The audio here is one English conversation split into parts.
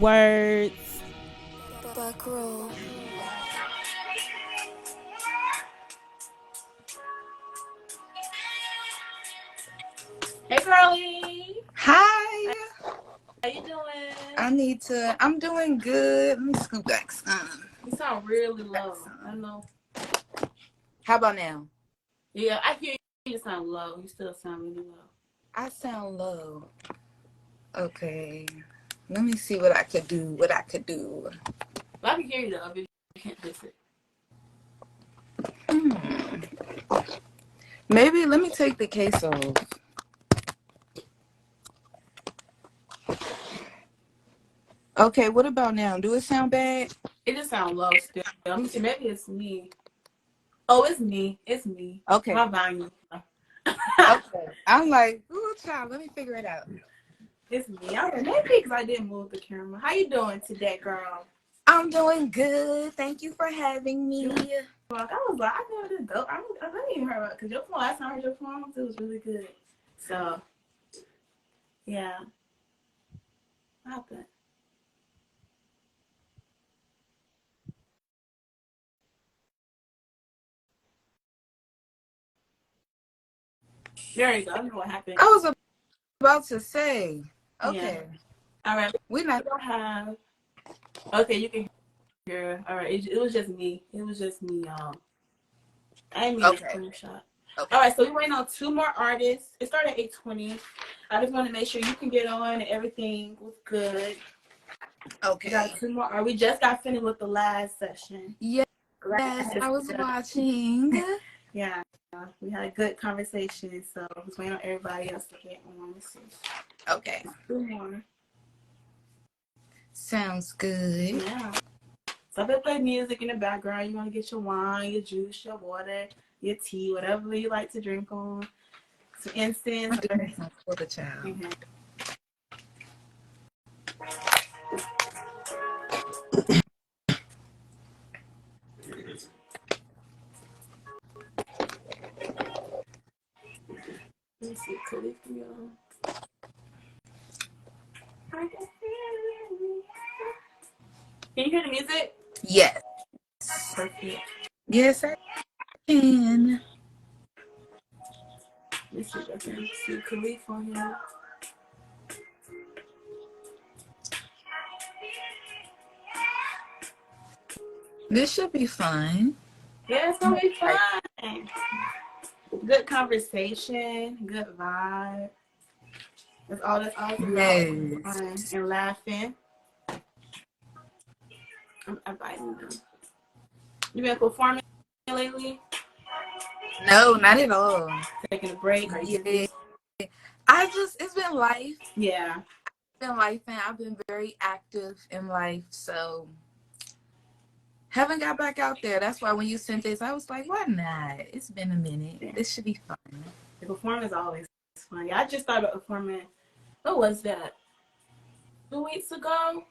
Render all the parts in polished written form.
Wordz. Buckroll. Hey, girlie. Hi. How you doing? I'm doing good. Let me scoot back some. You sound really low. I know. How about now? Yeah, I hear you sound low. You still sound really low. I sound low. Okay. Let me see what I could do. But I can hear you though. If you can't fix it. Maybe let me take the case off. Okay, what about now? Do it sound bad? It just sounds low still. Let me see. Maybe it's me. Oh, it's me. It's me. Okay. My volume. Okay. I'm like, ooh, child, let me figure it out. It's me. Maybe because I didn't move the camera. How you doing today, girl? I'm doing good. Thank you for having me. I was like, I know this dope. I didn't even hear about it because your phone. Last time I heard your phone, it was really good. So, yeah. What happened? There you go. I don't know what happened. I was about to say. Okay. Yeah. All right. We're not. Have. Okay, you can hear. All right. It was just me. It was just me, y'all. I didn't mean to screenshot. Okay. All right. So we waiting on 2 more artists. It started at 8:20. I just want to make sure you can get on and everything was good. Okay. We got 2 more. We just got finished with the last session. Yes, I was watching. Yeah. We had a good conversation, so I was waiting on everybody else to get on. Okay. 2 more. Sounds good. Yeah. So I play music in the background. You want to get your wine, your juice, your water, your tea, whatever you like to drink on. Some incense. For the child. Mm-hmm. Let me see, Califia. Can you hear the music? Yes. Perfect. Yes, I can. Let me see if I can see Khalif on here. This should be fun. Yeah, it's gonna be fun. Good conversation, good vibe. That's all about. Fun and laughing. I'm inviting them. You been performing lately? No, not at all. Taking a break? Or it's been life. Yeah. It's been life, and I've been very active in life, so haven't got back out there. That's why when you sent this, I was like, why not? It's been a minute. Yeah. This should be fun. The performance is always fun. I just started performing. What was that? 2 weeks ago?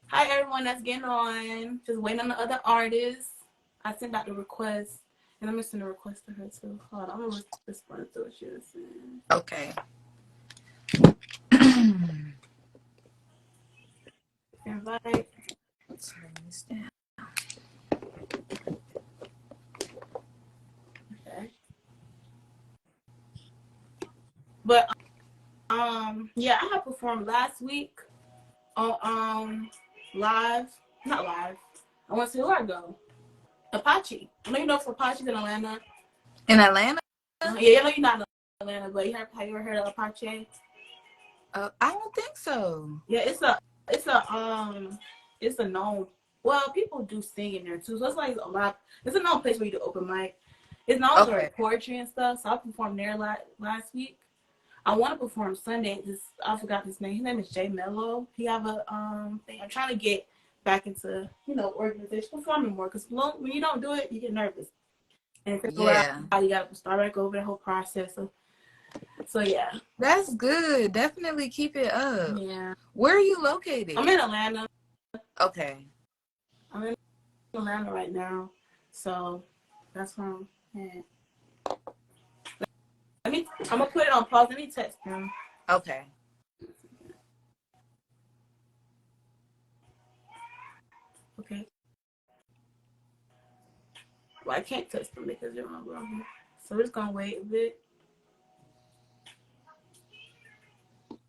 Hi, everyone that's getting on. Just waiting on the other artists. I sent out the request. And I'm going to send a request to her, too. Hold on. I'm going to respond to what she was saying. Okay. Invite. Let's turn this down. Okay. But, yeah, I had performed last week on, live. Not live. I want to see who I go. Apache. I know you know if Apache's in Atlanta. In Atlanta? Yeah, I know you're not in Atlanta, but have you ever heard of Apache? I don't think so. Yeah, it's a known. Well, people do sing in there too, so it's like a lot. It's a known place where you do open mic. It's known for like poetry and stuff. So I performed there last week. I want to perform Sunday. I forgot his name. His name is Jay Mello. He have a thing. I'm trying to get back into organization performing more because when you don't do it, you get nervous. And figure out how you got to start back over the whole process. So yeah. That's good. Definitely keep it up. Yeah. Where are you located? I'm in Atlanta. Okay. I'm in Atlanta right now. So that's where I'm at. I'm gonna put it on pause. Let me text him. Okay. Well, I can't touch them because they're on here. So we're just gonna wait a bit.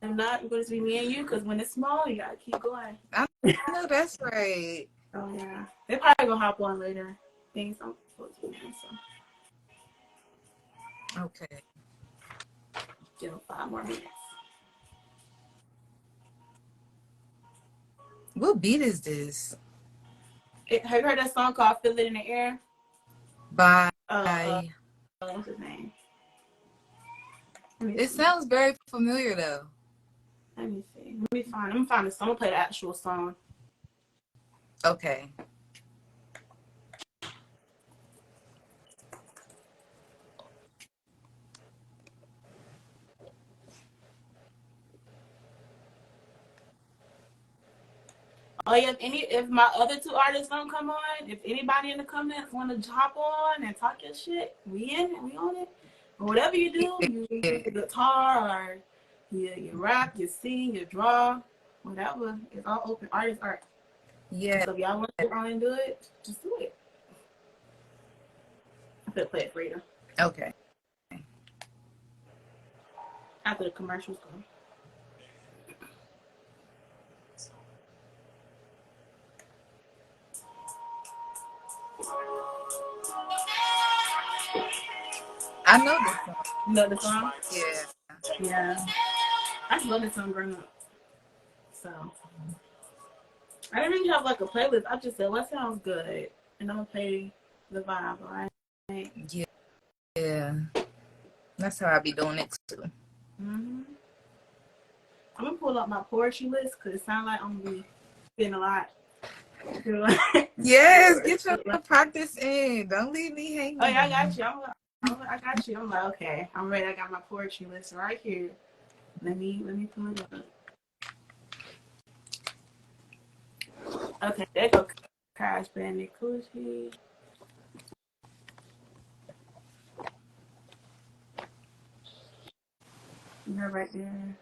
If not, it's going to be me and you because when it's small, you gotta keep going. I know that's right. Oh yeah, they're probably gonna hop on later. Things I'm supposed to be doing, so. Okay. Give them 5 more minutes. What beat is this? Have you heard that song called "Feel It in the Air"? Bye. What's his name? It sounds very familiar though. Let me see. Let me find. I'm gonna find the song. I'm gonna play the actual song. Okay. Oh yeah, if my other 2 artists don't come on, if anybody in the comments want to hop on and talk your shit, we in it, we on it. Or whatever you do, you use the guitar or you rap, you sing, you draw, whatever. It's all open. Art is art. Yeah. So if y'all want to get on and do it, just do it. I'm gonna play it for you. Okay. After the commercials go. I know this song. You know the song? Yeah. Yeah. I just love this song growing up. So I didn't really have like a playlist. I just said what sounds good. And I'm gonna play the vibe, alright? Yeah. That's how I be doing it too. Mm-hmm. I'm gonna pull up my poetry list because it sounds like I'm gonna be spitting a lot. Yes, get your practice in. Don't leave me hanging. Oh yeah, I got you. I got you. I'm like, okay, I'm ready. I got my poetry list right here. Let me pull it up. Okay, there go Crash Bandicoot. You're right there.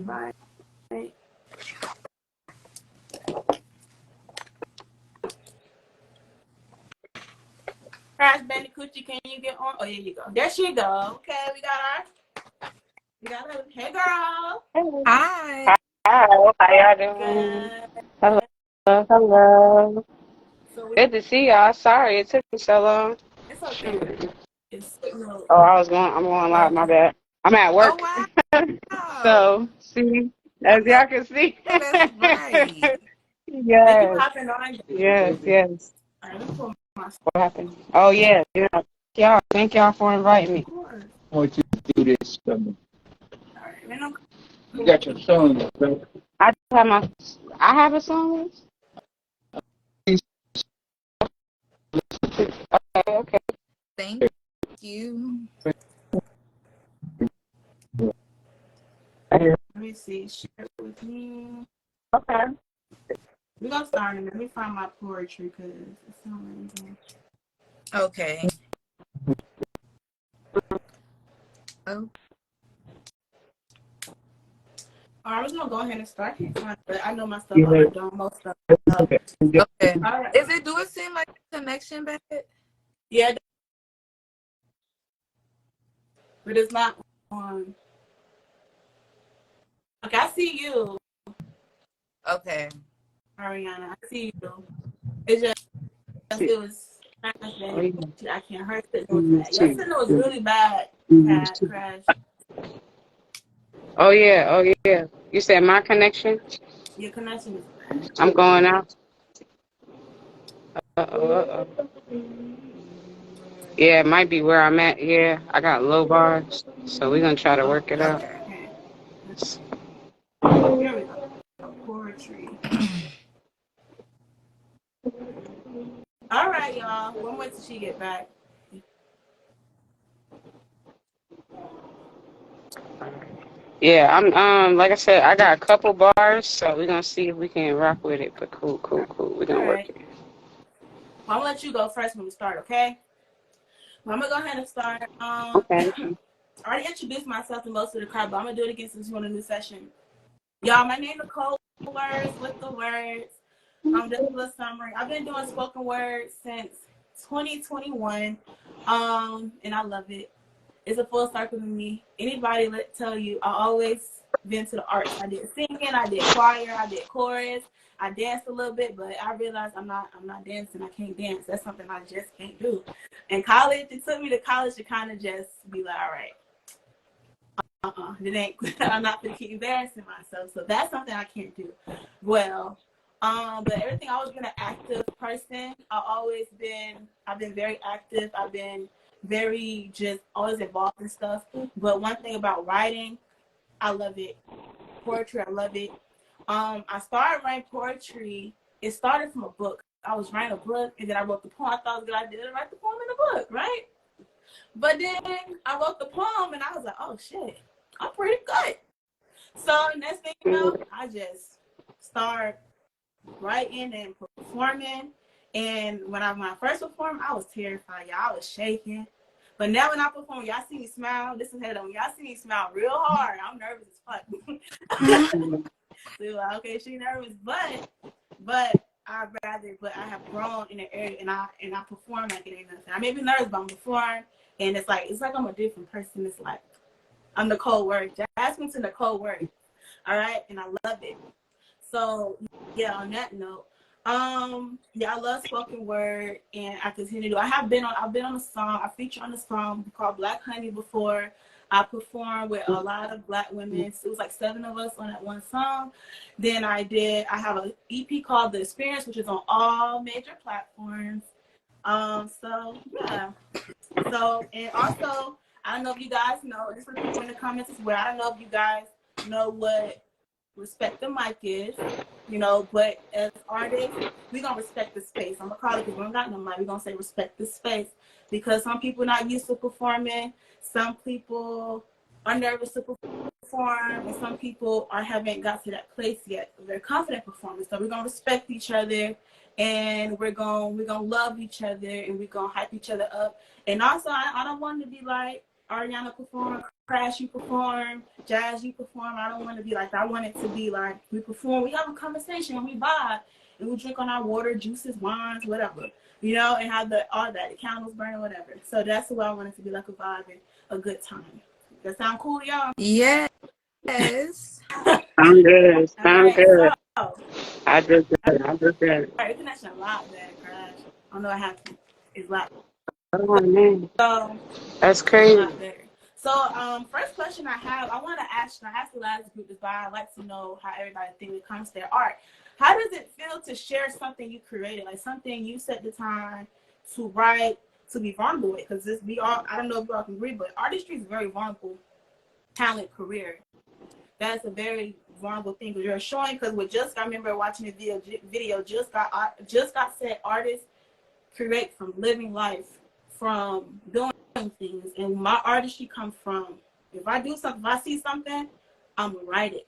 Right. Crash Bandicoot, can you get on? Oh, here you go. There she go. Okay, we got her. Hey, girl. Hi. Hi, how y'all doing? Good. Hello. So Good to see y'all. Sorry it took me so long. it's okay. It's no. Oh, I'm going live, my bad. I'm at Oh work. wow. So, see, I as know y'all can see. that's right. Thank you for Yes, hopping on. yes. All right, let me pull my What happened? Oh, yeah. Thank y'all for inviting me. score. I want you to do this for me. All right, then I'm You got your song, right? I have a song. Okay. Thank you. let me see. Share it with me. Okay. We're gonna start and let me find my poetry because it's not really Okay. Oh. All right, we're gonna go ahead and start. I can't find it, but I know my stuff. Yeah. I'm doing most stuff. Okay. Okay. All right. Is it do it seem like a connection bad? Yeah, but it's not on. Okay, I see you, Okay. Ariana. I see you. It's just it was. I can't hurt it. Your signal was really bad. Crash. Oh, yeah. You said my connection? Your connection is bad. I'm going out. Uh-oh. Yeah, it might be where I'm at. Yeah, I got low bars, so we're gonna try to work it out. Okay. Okay. Here we go. Poetry. All right, y'all. One wait till she get back. Yeah, I'm like I said, I got a couple bars, so we're gonna see if we can rock with it. But cool. We're gonna work it. Well, I'm gonna let you go first when we start, okay? Well, I'm gonna go ahead and start. Okay. I already introduced myself to most of the crowd, but I'm gonna do it again since we're on a new session. Y'all, my name is Nicole Wordz with the words. Just a little summary. I've been doing spoken word since 2021, and I love it. It's a full circle to me. Anybody tell you, I always been to the arts. I did singing, I did choir, I did chorus, I danced a little bit, but I realized I'm not dancing. I can't dance. That's something I just can't do. In college, it took me to college to kind of just be like, all right, it ain't. I'm not gonna keep embarrassing myself. So that's something I can't do. Well, but everything, I always been an active person. I've been very active. I've been very just always involved in stuff. But one thing about writing, I love it. Poetry, I love it. I started writing poetry. It started from a book. I was writing a book, and then I wrote the poem. I thought it was a good idea to write the poem in the book, right? But then I wrote the poem, and I was like, oh shit, I'm pretty good. So next thing you know, I just start writing and performing. And when I first performed, I was terrified. Y'all, I was shaking. But now when I perform, y'all see me smile. This is head on. Y'all see me smile real hard. I'm nervous as fuck. So like, okay, she nervous, but I have grown in the area, and I perform like it ain't nothing. I may be nervous, but I'm performing, and it's like I'm a different person. It's like I'm Nicole Wordz. Ask me to Nicole Wordz. All right, and I love it. So yeah, on that note, yeah, I love spoken word, and I continue to. I've been on a song. I featured on a song called Black Honey before. I performed with a lot of Black women. It was like 7 of us on that one song. Then I have an EP called The Experience, which is on all major platforms. So yeah. So, and also, I don't know if you guys know, this is people in the comments as well. I don't know if you guys know what respect the mic is, but as artists, we're going to respect the space. I'm going to call it, because we don't got no mic. We're going to say respect the space, because some people are not used to performing. Some people are nervous to perform, and some people haven't got to that place yet. They're confident performers. So we're going to respect each other, and we're going to love each other, and we're going to hype each other up. And also, I don't want to be like, Ariana perform, Crash, you perform, Jazz, you perform. I don't want to be like that. I want it to be like, we perform, we have a conversation, and we vibe, and we drink on our water, juices, wines, whatever, and have all that, the candles burning, whatever. So that's the way I want it to be, like a vibe and a good time. That sound cool to y'all? Yes. Sound good. Sound good. So, I just did. all right, connection a lot better, Crash. I don't know what happened. It's loud. Oh, man. So That's crazy. So, first question I have, I want to ask. I asked the last group this, but I'd like to know how everybody thinks when it comes to their art. How does it feel to share something you created, like something you set the time to write, to be vulnerable with? Because I don't know if you all can agree, but artistry is a very vulnerable talent career. That's a very vulnerable thing, because you're showing. Because I remember watching a video. Just got said artists create from living life, from doing things, and my artistry comes from, if I do something, if I see something, I'm gonna write it.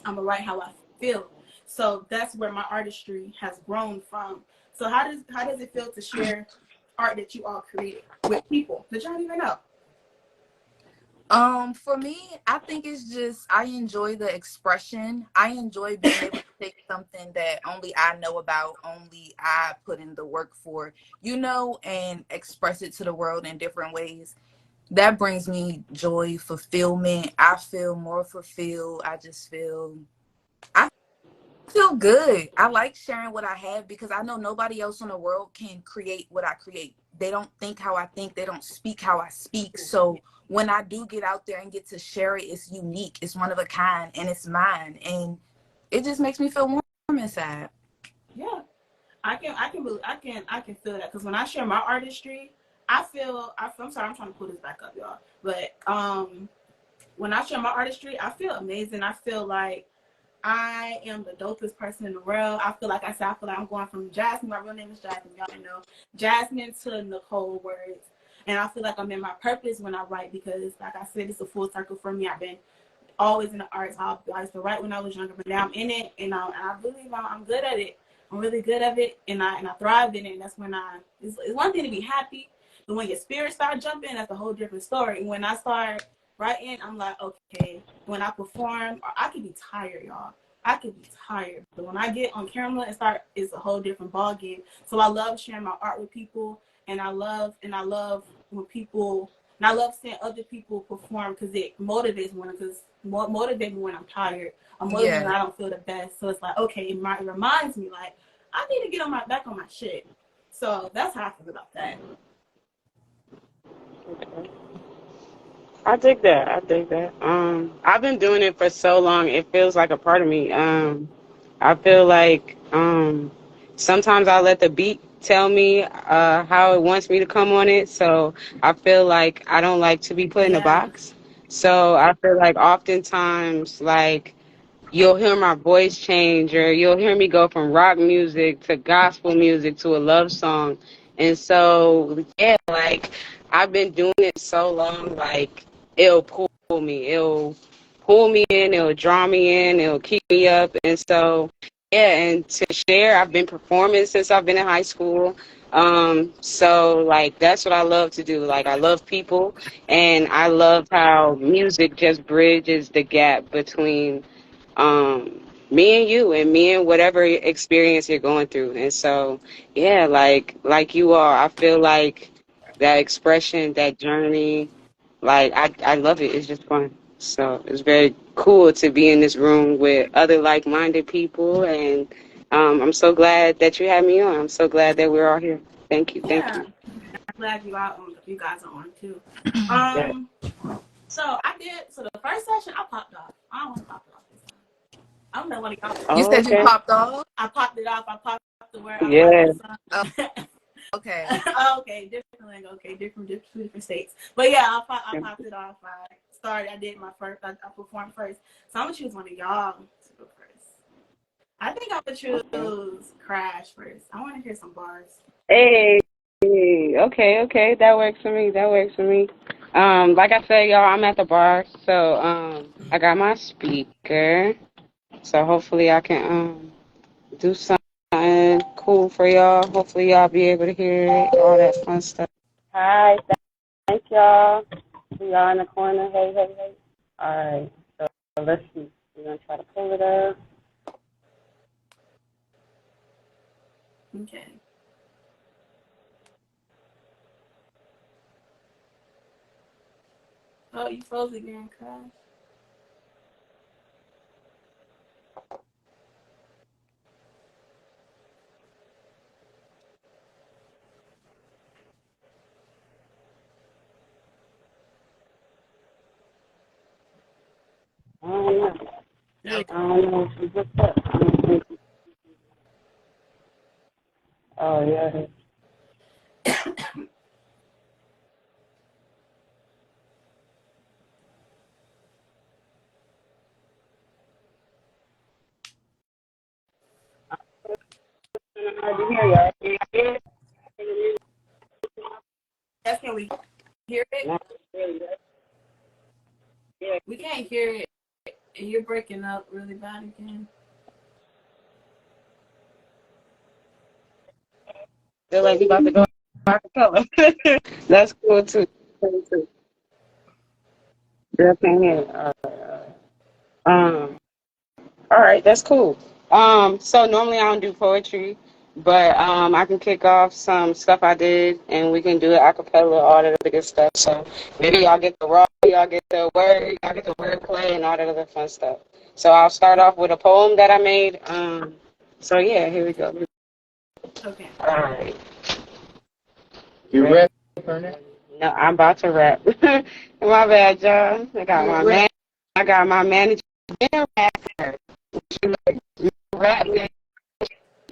I'm gonna write how I feel. So that's where my artistry has grown from. So how does it feel to share art that you all created with people that you don't even know? For me, I think it's just, I enjoy the expression. I enjoy being able to take something that only I know about, only I put in the work for, and express it to the world in different ways. That brings me joy, fulfillment. I feel more fulfilled. I feel good. I like sharing what I have, because I know nobody else in the world can create what I create. They don't think how I think. They don't speak how I speak. So when I do get out there and get to share it, it's unique. It's one of a kind, and it's mine. And it just makes me feel warm inside. Yeah, I can feel that, because when I share my artistry, I'm sorry, I'm trying to pull this back up, y'all. But when I share my artistry, I feel amazing. I feel like I am the dopest person in the world. I feel like I'm going from Jasmine. My real name is Jasmine, y'all know. Jasmine to Nicole Wordz. And I feel like I'm in my purpose when I write, because, like I said, it's a full circle for me. I've been always in the arts. I used to write when I was younger, but now I'm in it, and I believe I'm good at it. I'm really good at it, and I thrive in it. And that's when it's one thing to be happy, but when your spirit starts jumping, that's a whole different story. And when I start writing, I'm like, okay. When I perform, I can be tired, y'all. I could be tired, but when I get on camera and start, it's a whole different ball game. So I love sharing my art with people, and I love when people, and I love seeing other people perform because it motivates me. Because motivates me when I'm tired. I'm motivated when I don't feel the best. So it's like, okay, it reminds me like I need to get back on my shit. So that's how I feel about that. Okay. I dig that. I dig that. I've been doing it for so long. It feels like a part of me. I feel like sometimes I let the beat tell me how it wants me to come on it. So I feel like I don't like to be put in a box. So I feel like oftentimes like you'll hear my voice change, or you'll hear me go from rock music to gospel music to a love song. And so, yeah, like I've been doing it so long, like it'll pull me. It'll pull me in, it'll draw me in, it'll keep me up. And so, yeah, and to share, I've been performing since I've been in high school. So like that's what I love to do. Like I love people, and I love how music just bridges the gap between me and you, and me and whatever experience you're going through. And so, yeah, like you all, I feel like that expression, that journey, like I love it. It's just fun. So it's very cool to be in this room with other like-minded people, and I'm so glad that you had me on. I'm so glad that we're all here. Thank you. Thank you. I'm glad you guys are on too. Yeah. So the first session I popped off. I don't want to pop it off this time. I don't know what y'all. You Oh, said you okay. popped off? I popped it off. I popped to where I Yeah. Okay. Okay, different lingo. Okay, different states. But yeah, I popped it off. I did my first. I performed first. So I'm gonna choose one of y'all to go first. I think I'm gonna choose Crash first. I want to hear some bars. Hey. Okay. That works for me. That works for me. Like I said, y'all, I'm at the bar, so I got my speaker. So hopefully I can do something cool for y'all. Hopefully y'all be able to hear it, all that fun stuff. Hi, thank y'all. We are in the corner. Hey. All right, so let's see. We're gonna try to pull it up. Okay. Oh, you froze again, Crash. I don't know. There we go. I don't know if she just up. I don't think she- Oh yeah. It's hard to hear y'all. Can you hear it? Yes, can we hear it? Not really. Yeah. We can't hear it. You're breaking up really bad again. Feel like we about to go acapella. That's cool too. Cool too. Girl can't hear it. All right, that's cool. So normally I don't do poetry, but I can kick off some stuff I did, and we can do it a cappella, all that other good stuff. So maybe y'all get the raw, y'all get the wordplay, and all that other fun stuff. So I'll start off with a poem that I made. So yeah, here we go. Okay. All right. You rap on it? No, I'm about to rap. My bad, y'all. I got my manager. Rapper. Rap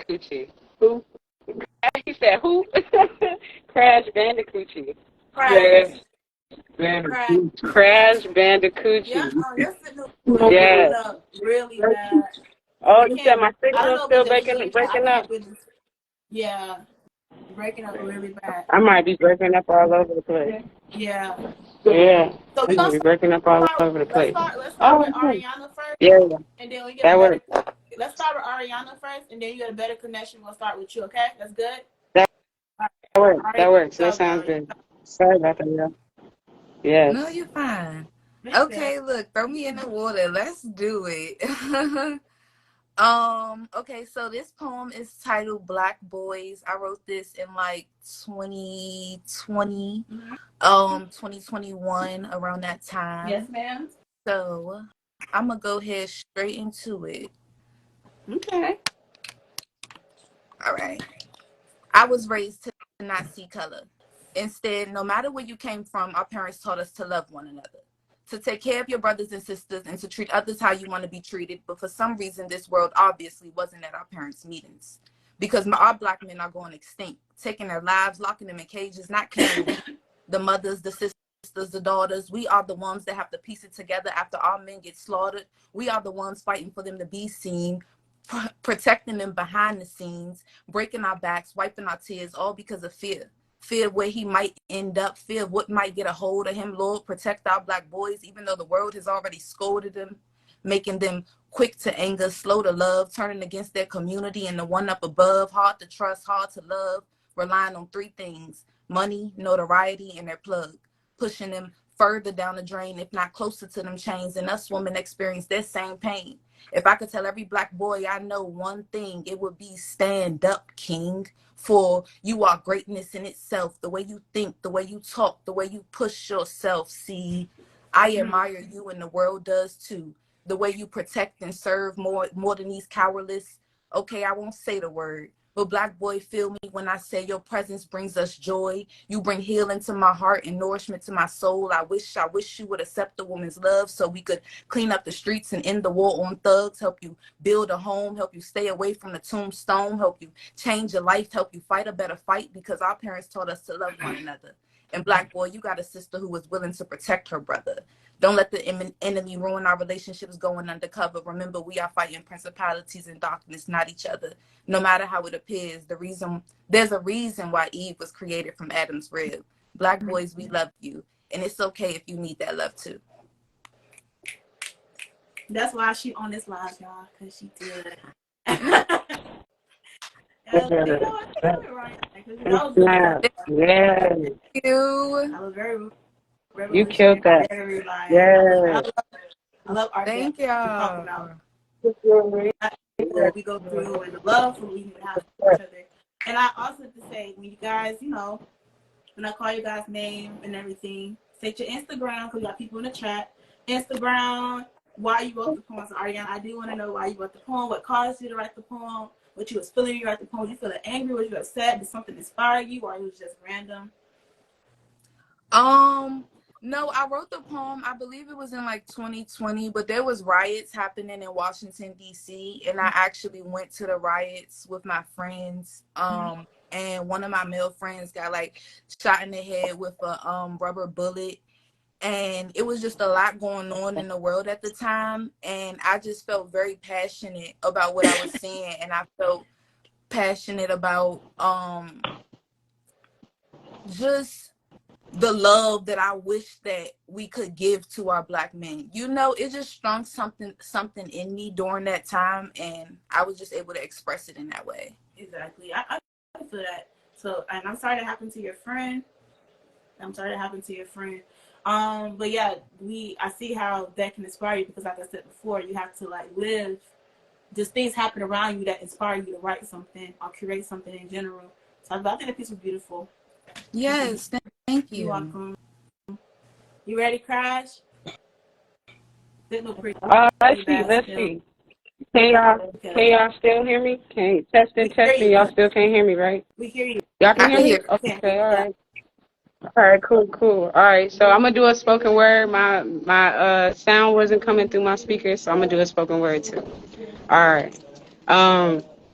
Coochie. Who? He said who? Crash Bandicoochie. Crash. Crash Bandicoochie. Yeah, your signal was Yes. breaking up really bad. Oh, We you said can't. my I don't signal's know if still it's just you, but I breaking up? can't really. Yeah, breaking up really bad. I might be breaking up all over the place. Yeah. Yeah. So I we might gonna be breaking up all start. over the place. Let's start Oh, with Ariana first, yeah. and then we get That a better. works. Let's start with Ariana first, and then you get a better connection. We'll start with you. Okay, that's good. That All works. right. That works. That So sounds good. Sorry about that, y'all. Yes. No, you're fine. good. Okay, look, throw me in the water. Let's do it. Okay, so this poem is titled Black Boys. I wrote this in like 2020, 2021, around that time. Yes, ma'am. So I'm gonna go ahead straight into it. Okay. All right. I was raised to not see color. Instead, no matter where you came from, our parents taught us to love one another, to take care of your brothers and sisters, and to treat others how you want to be treated. But for some reason, this world obviously wasn't at our parents' meetings, because our Black men are going extinct, taking their lives, locking them in cages, not caring the mothers, the sisters, the daughters. We are the ones that have to piece it together after our men get slaughtered. We are the ones fighting for them to be seen, protecting them behind the scenes, breaking our backs, wiping our tears, all because of fear. Fear of where he might end up, fear of what might get a hold of him. Lord, protect our Black boys, even though the world has already scolded them, making them quick to anger, slow to love, turning against their community and the one up above, hard to trust, hard to love, relying on three things: money, notoriety, and their plug, pushing them further down the drain, if not closer to them chains. And us women experience that same pain. If I could tell every Black boy I know one thing, it would be stand up, king. For you are greatness in itself. The way you think, the way you talk, the way you push yourself. See, I admire you, and the world does too. The way you protect and serve more than these cowardice. Okay, I won't say the word, but Black boy, feel me when I say your presence brings us joy. You bring healing to my heart and nourishment to my soul. I wish you would accept the woman's love so we could clean up the streets and end the war on thugs, help you build a home, help you stay away from the tombstone, help you change your life, help you fight a better fight, because our parents taught us to love one another. And Black boy, you got a sister who was willing to protect her brother. Don't let the enemy ruin our relationships going undercover. Remember, we are fighting principalities in darkness, not each other. No matter how it appears, there's a reason why Eve was created from Adam's rib. Black boys, we love you. And it's okay if you need that love too. That's why she on this live, y'all, because she did. Yeah. You. I was very You killed that. Yeah. I love our Thank y'all. we go through and the love we even have for each other. And I also have to say, when you guys, when I call you guys' name and everything, say your Instagram, because we got people in the chat. Instagram, why you wrote the poem. So Ariana, I do want to know why you wrote the poem, what caused you to write the poem, what you was feeling when you wrote the poem. Was you feeling angry? Was you upset? Did something inspire you, or it was just random? No, I wrote the poem, I believe it was in like 2020, but there was riots happening in Washington, D.C., and I actually went to the riots with my friends. And one of my male friends got like shot in the head with a rubber bullet. And it was just a lot going on in the world at the time. And I just felt very passionate about what I was seeing. And I felt passionate about just the love that I wish that we could give to our Black men. It just strung something in me during that time, and I was just able to express it in that way. Exactly. I feel that. So, and I'm sorry that happened to your friend. But yeah, I see how that can inspire you, because like I said before, you have to like live. Just things happen around you that inspire you to write something or create something in general. So I think the piece was beautiful. Yes, thank you. You're welcome. You ready, Crash? Let's see. Can y'all still hear me? Test me. Y'all still can't hear me, right? We hear you. Y'all can hear me? Okay, all right. All right, cool. All right, so I'm gonna do a spoken word. My sound wasn't coming through my speakers, so I'm gonna do a spoken word too. All right.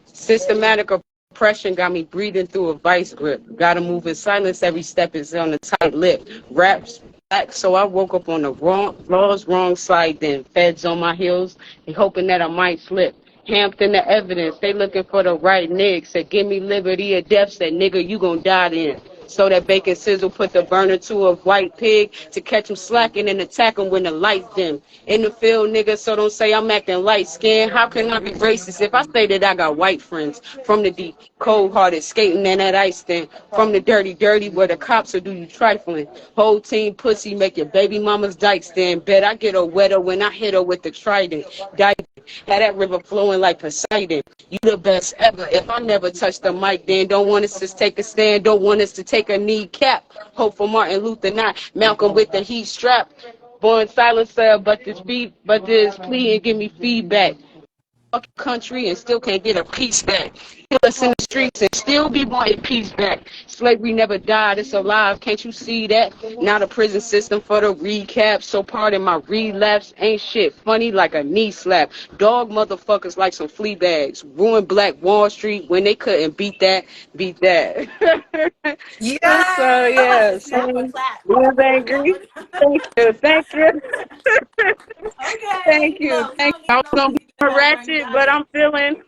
Systematic oppression got me breathing through a vice grip. Gotta move in silence. Every step is on a tight lip. Raps back, so I woke up on the wrong side. Then feds on my heels, and hoping that I might slip. Hampton the evidence. They looking for the right nigga. Said, give me liberty or death. Said, nigga, you gon' die then. So that bacon sizzle put the burner to a white pig to catch him slacking and attack him when the lights dim. In the field, nigga, so don't say I'm acting light skinned. How can I be racist if I say that I got white friends? From the deep, cold-hearted, skating in that ice stand. From the dirty, where the cops will do you trifling. Whole team pussy make your baby mama's dyke stand. Bet I get her wetter when I hit her with the trident. Had that river flowing like Poseidon. You the best ever. If I never touch the mic, then don't want us to take a stand. Don't want us to take a kneecap. Hope for Martin Luther, not Malcolm with the heat strap. Born silencer, but this plea and give me feedback. Country and still can't get a piece back. Kill us in the streets and still be wanting peace back. Slavery never died, it's alive. Can't you see that? Now the prison system for the recap. So pardon my relapse. Ain't shit funny like a knee slap. Dog motherfuckers like some flea bags. Ruined Black Wall Street when they couldn't beat that. Beat that. So Yeah. I'm about yeah, to snap a so clap was on that angry. one. Thank you, thank you, Okay. thank you, Look, we thank don't you. I need was no gonna be music in the more background. You ratchet, got but it.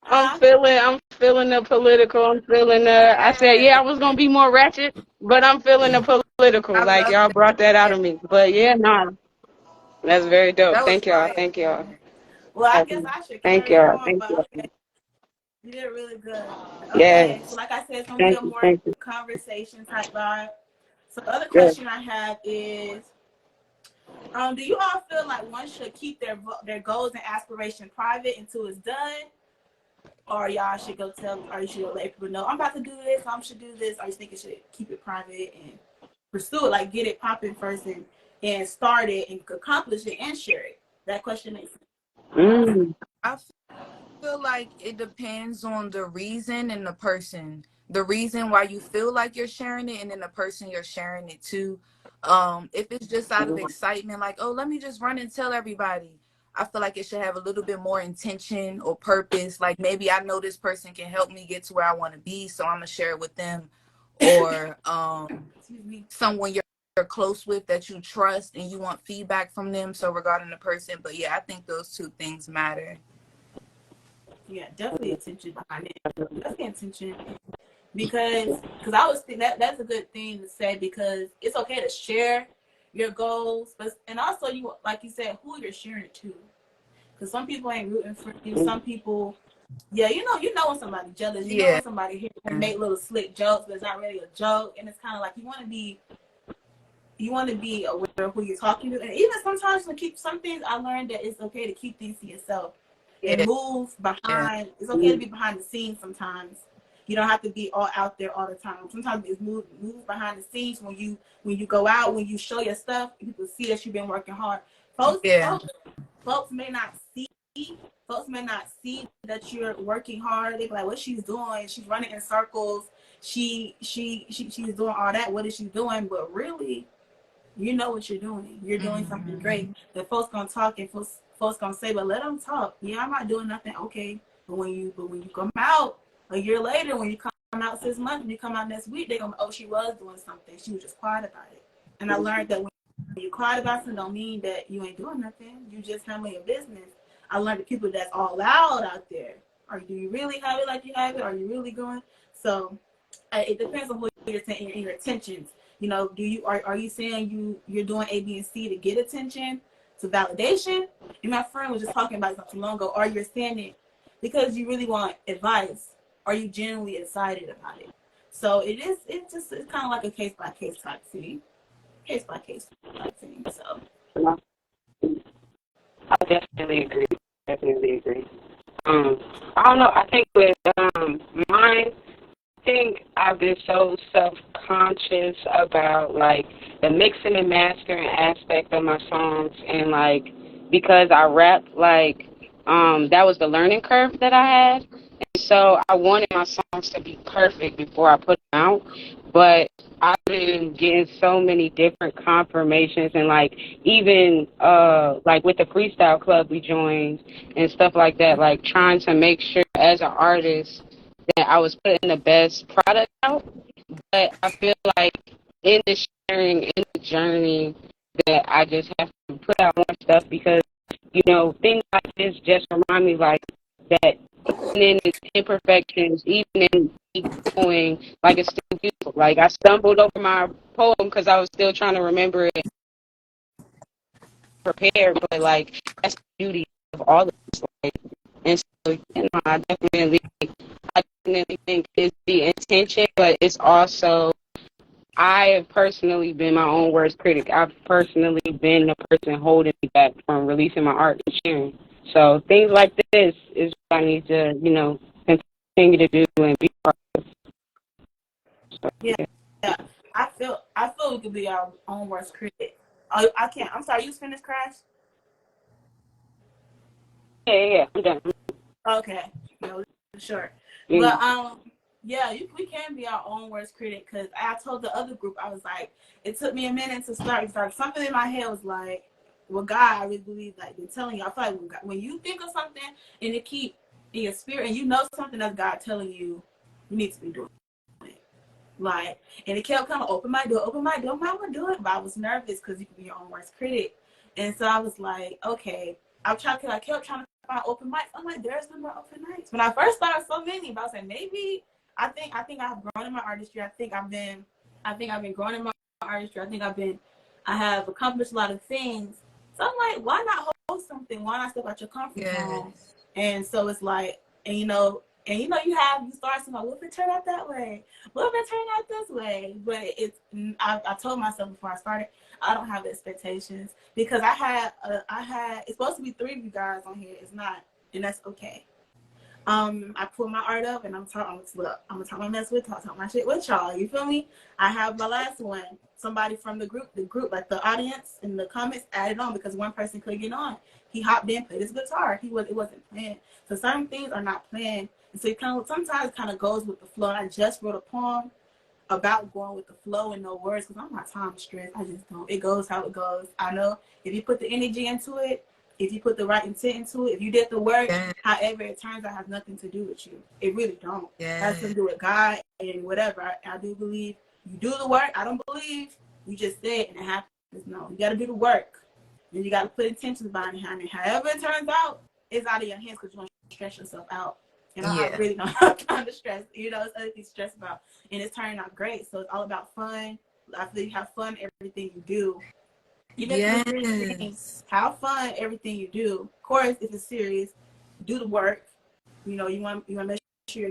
Huh? I'm feeling the political. I'm feeling I said, yeah, I Yeah. was gonna be more ratchet, but I'm feeling the political. I Like love y'all brought that out that. of me. But yeah, nah, that's very dope. That was Thank y'all. fire. Thank y'all. Well, I guess I should Thank carry y'all. on, Thank but y'all. okay. You did really good. Okay. So Yes. like I said, it's gonna be Thank a you. more Thank you. conversation type vibe. So the other Yes. question I have is, do you all feel like one should keep their goals and aspirations private until it's done? Or y'all should go tell, or you should let people know, I'm about to do this, I should do this, or you think you should keep it private and pursue it, like get it popping first and start it and accomplish it and share it? That question makes sense. Mm. I feel like it depends on the reason and the person. The reason why you feel like you're sharing it and then the person you're sharing it to. If it's just out of excitement, like, oh, let me just run and tell everybody. I feel like it should have a little bit more intention or purpose. Like maybe I know this person can help me get to where I want to be, so I'm gonna share it with them. Or Excuse me. someone you're close with that you trust and you want feedback from them. So regarding the person, but yeah, I think those two things matter. Yeah, definitely attention behind it. Definitely attention. Because I was thinking that's a good thing to say, because it's okay to share your goals, but and also you, like you said, who you're sharing it to. Because some people ain't rooting for you. Some people, yeah, you know when somebody's jealous. You know Yeah. when somebody here and make little slick jokes, but it's not really a joke, and it's kind of like you want to be aware of who you're talking to, and even sometimes to keep some things. I learned that it's okay to keep things to yourself and Yeah. move Yeah. behind. It's okay to be behind the scenes sometimes. You don't have to be all out there all the time. Sometimes it's move behind the scenes when you go out, when you show your stuff, people see that you've been working hard. Folks, Yeah. folks, folks may not see. Folks may not see that you're working hard. They be like, "What she's doing? She's running in circles. She's doing all that. What is she doing?" But really, you know what you're doing. You're doing something great. The folks gonna talk and folks gonna say, but let them talk. Yeah, I'm not doing nothing. Okay, but when you come out a year later, when you come out 6 months, when you come out next week, they gonna, oh, she was doing something. She was just quiet about it. And I learned that when you're quiet about something, don't mean that you ain't doing nothing. You just handling your business. I learned the people that's all loud out there. Do you really have it like you have it? Are you really going? So it depends on who you're taking your intentions. Are you saying you're doing A, B, and C to get attention, to validation? And my friend was just talking about it not too long ago. Or you're saying it because you really want advice? Are you genuinely excited about it? So it's kind of like a case by case type thing. Case by case type thing. So I definitely agree. Definitely agree. I don't know. I think with mine, I think I've been so self-conscious about like the mixing and mastering aspect of my songs, and like because I rap, like that was the learning curve that I had, and so I wanted my songs to be perfect before I put them out. But I've been getting so many different confirmations, and like even like with the freestyle club we joined and stuff like that, like trying to make sure as an artist that I was putting the best product out. But I feel like in the sharing, in the journey, that I just have to put out more stuff, because, things like this just remind me like that even in its imperfections, even in me going, like it's still beautiful. Like I stumbled over my poem because I was still trying to remember it prepared, but like that's the beauty of all of this. Like, and so, I definitely think it's the intention, but it's also, I have personally been my own worst critic. I've personally been the person holding me back from releasing my art and sharing. So things like this is what I need to, continue to do and be part of. So, Yeah, yeah. yeah. I feel we could be our own worst critic. Oh, I can't. I'm sorry. You finished, Crash? Yeah, I'm done. Okay. No, sure. But Mm. yeah, we can be our own worst critic. Because I told the other group, I was like, it took me a minute to start. Something in my head was like, well, God, I really believe, like they're telling you. I feel like when you think of something and it keep in your spirit, and you know something that's God telling you, you need to be doing it. Like, and it kept coming, open my door, I'm gonna do it. But I was nervous because you can be your own worst critic. And so I was like, okay, I kept trying to find open mics. I'm like, there's no more open mics. When I first started, so many, but I was like, maybe I think I've grown in my artistry. I think I've been growing in my artistry. I have accomplished a lot of things. So I'm like, why not host something? Why not step out your comfort zone? Yes. And so it's like, you start saying, what if it turned out that way? What if it turned out this way? But I told myself before I started, I don't have expectations because it's supposed to be 3 of you guys on here. It's not, and that's okay. I put my art up and I'm gonna talk my mess with, talk my shit with y'all. You feel me? I have my last one. Somebody from the group, like the audience in the comments added on because one person couldn't get on. He hopped in, played his guitar. It wasn't planned. So certain things are not planned. And so sometimes it kind of goes with the flow. I just wrote a poem about going with the flow and no words because I'm not time stressed. I just don't. It goes how it goes. I know if you put the energy into it, if you put the right intent into it, if you did the work, Yes. however it turns out has nothing to do with you. It really don't. It has Yes. to do with God and whatever. I do believe you do the work. I don't believe you just said and it happens. No, you got to do the work. And you got to put intentions behind it. However it turns out, it's out of your hands because you're going to stress yourself out. And I Yeah. really don't have time to stress. It's other things to stress about. And it's turning out great. So it's all about fun. I feel you have fun everything you do. Even if it's a serious thing, Yes. have fun everything you do. Of course, if it's serious, do the work. You want to make sure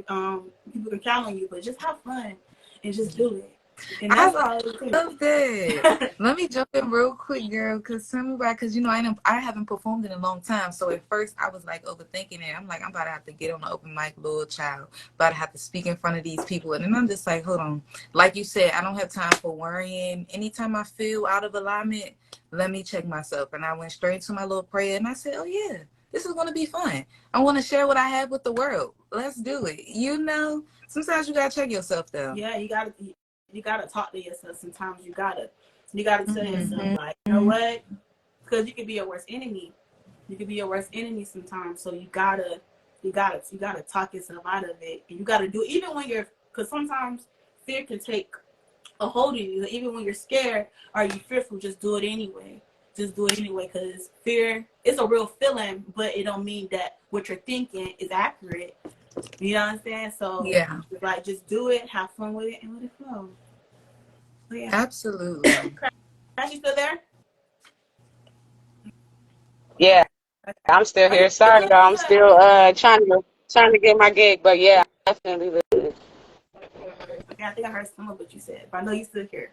people can count on you, but just have fun and just do it. And I that's all it love that. takes. Let me jump in real quick, girl, because I haven't performed in a long time. So at first I was like overthinking it. I'm like, I'm about to have to get on the open mic, little child. About to have to speak in front of these people. And then I'm just like, hold on. Like you said, I don't have time for worrying. Anytime I feel out of alignment, let me check myself. And I went straight to my little prayer and I said, oh yeah, this is going to be fun. I want to share what I have with the world. Let's do it. Sometimes you got to check yourself though. Yeah, you gotta talk to yourself. Sometimes you gotta tell yourself Mm-hmm. like, you know what? Because you could be your worst enemy. You could be your worst enemy sometimes. So you gotta talk yourself out of it, and you gotta do it even when because sometimes fear can take a hold of you. Even when you're scared or you fearful, just do it anyway. Just do it anyway, because fear is a real feeling, but it don't mean that what you're thinking is accurate. You know what I'm saying? So Yeah, like, just do it, have fun with it, and let it flow. But yeah, absolutely. Crash, you still there? Yeah, I'm still Are you here. Sorry, good? y'all. You I'm good? still trying to get my gig, but yeah, definitely listening. Okay, I think I heard some of what you said, but I know you still here.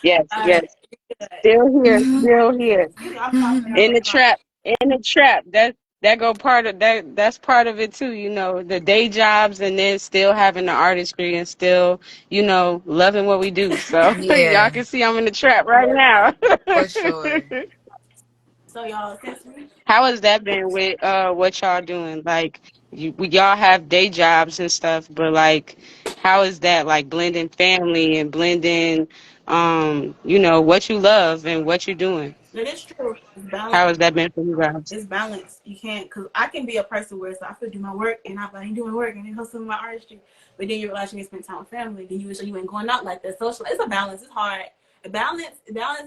Yes, All right. yes. Still here, still here. Excuse me, I'm coughing out In my the mouth. trap, in the trap. That go part of that. That's part of it too. The day jobs and then still having the artistry and still, loving what we do. So y'all Yeah, can see I'm in the trap right now. for sure. So y'all, since we How has that been with what y'all doing? Like y'all have day jobs and stuff, but like how is that like blending family and blending what you love and what you're doing? it is true, it's balance. How has that been for you guys? It's balance. You can't, because I can be a person where it's like, I feel do my work and I'm like, doing work and then hustling my artistry, but then you realize you ain't spend time with family. Then you ain't going out like that. Social. It's a balance. It's hard. Balance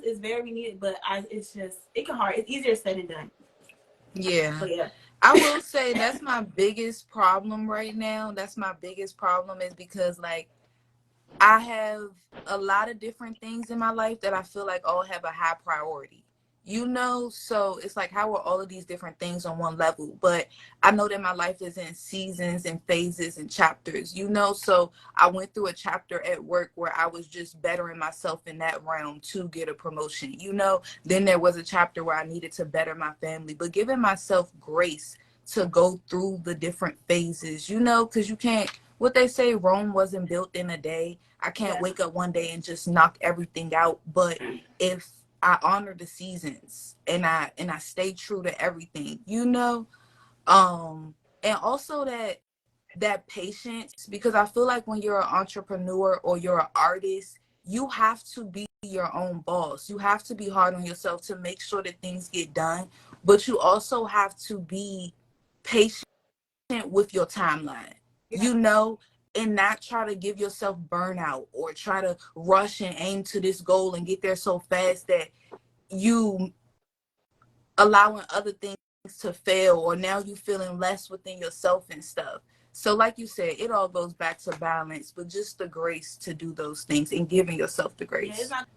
is very needed, but it's just it can hard. It's easier said than done. Yeah. But yeah, I will say that's my biggest problem right now. That's my biggest problem is because like I have a lot of different things in my life that I feel like all have a high priority. you know? So it's like, how are all of these different things on one level? But I know that my life is in seasons and phases and chapters, you know? So I went through a chapter at work where I was just bettering myself in that realm to get a promotion, you know? Then there was a chapter where I needed to better my family, but giving myself grace to go through the different phases, you know, because you can't, what they say, Rome wasn't built in a day. I can't wake up one day and just knock everything out. But if I honor the seasons and I stay true to everything, you know, and also that patience, because I feel like when you're an entrepreneur or you're an artist, you have to be your own boss. You have to be hard on yourself to make sure that things get done, but you also have to be patient with your timeline, you know, and not try to give yourself burnout or try to rush and aim to this goal and get there so fast that you allowing other things to fail, or now you feeling less within yourself and stuff. So like you said, it all goes back to balance, but just the grace to do those things and giving yourself the grace. Yeah, it's not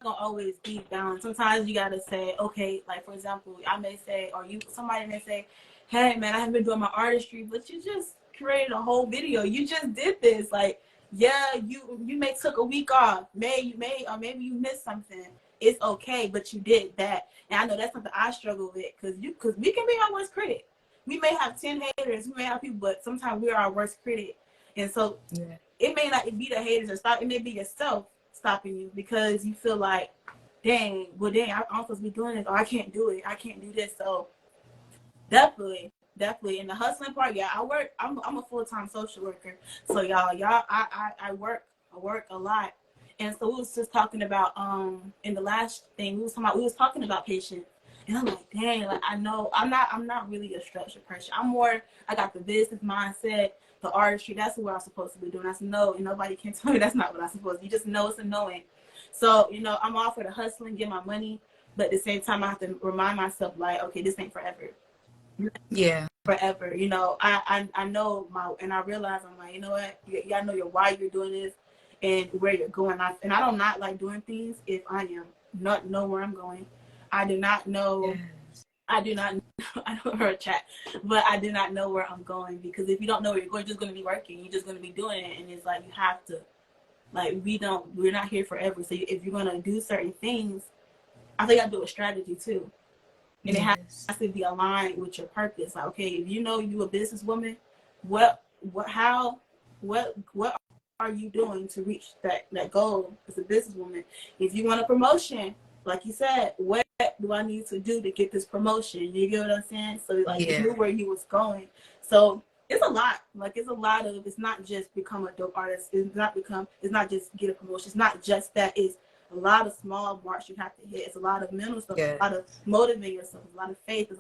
gonna always be balanced. Sometimes you gotta say, okay, like for example, I may say, or somebody may say, hey man, I haven't been doing my artistry, but you just created a whole video. You just did this. Like, yeah, you may took a week off. Or maybe you missed something. It's okay, but you did that. And I know that's something I struggle with, because we can be our worst critic. We may have 10 haters, we may have people, but sometimes we're our worst critic. And so it may not be the haters or stop, it may be yourself stopping you because you feel like, dang, I'm supposed to be doing this, or I can't do it, I can't do this. So definitely in the hustling part, yeah, I'm a full-time social worker. So I work a lot. And so we was just talking about in the last thing we was talking about patience. And I'm like, dang, like I know I'm not really a structured person. I got the business mindset, the artistry. That's what I'm supposed to be doing. That's no, and nobody can tell me that's not what I'm supposed to. You just know it's a knowing. So, you know, I'm all for the hustling, get my money, but at the same time I have to remind myself, like, okay, this ain't forever. Yeah. Forever. You know, I know and I realize, I'm like, you know what? I know why you're doing this and where you're going. I don't not like doing things if I am not know where I'm going. I do not know. Yes. I don't hear a chat, but I do not know where I'm going, because if you don't know where you're going, you're just going to be working. You're just going to be doing it. And it's like, you have to, like, we're not here forever. So if you're going to do certain things, I think I do a strategy too. And it has to be aligned with your purpose. Like, okay, if you know you're a businesswoman, what are you doing to reach that goal as a businesswoman? If you want a promotion, like you said, what do I need to do to get this promotion? You get what I'm saying? So like you knew where you was going. So it's a lot. Like it's not just become a dope artist. It's not just get a promotion. It's not just that. It's a lot of small marks you have to hit. It's a lot of mental stuff. It's a lot of motivating yourself. It's a lot of faith. It's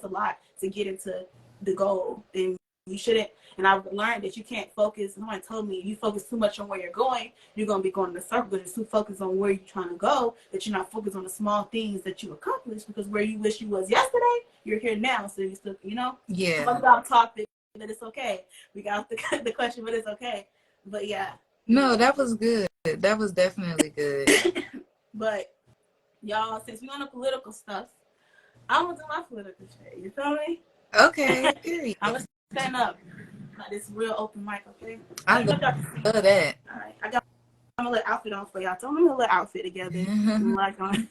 a lot to get into the goal. And you shouldn't. And I've learned that you can't focus. Someone told me, if you focus too much on where you're going, you're going to be going in a circle. But you're too focused on where you're trying to go, that you're not focused on the small things that you accomplished, because where you wish you was yesterday, you're here now. So you still, you know? Yeah. We got to talk, but it's okay. We got the question, but it's okay. But yeah. No, that was good. That was definitely good. But y'all, since we're on the political stuff, I'm going to do my political shit. You feel me? Okay, period. I'm going to stand up. Like this real open mic, okay? I love that. All right, I got my little outfit on for y'all. Throw my little outfit together. Like on.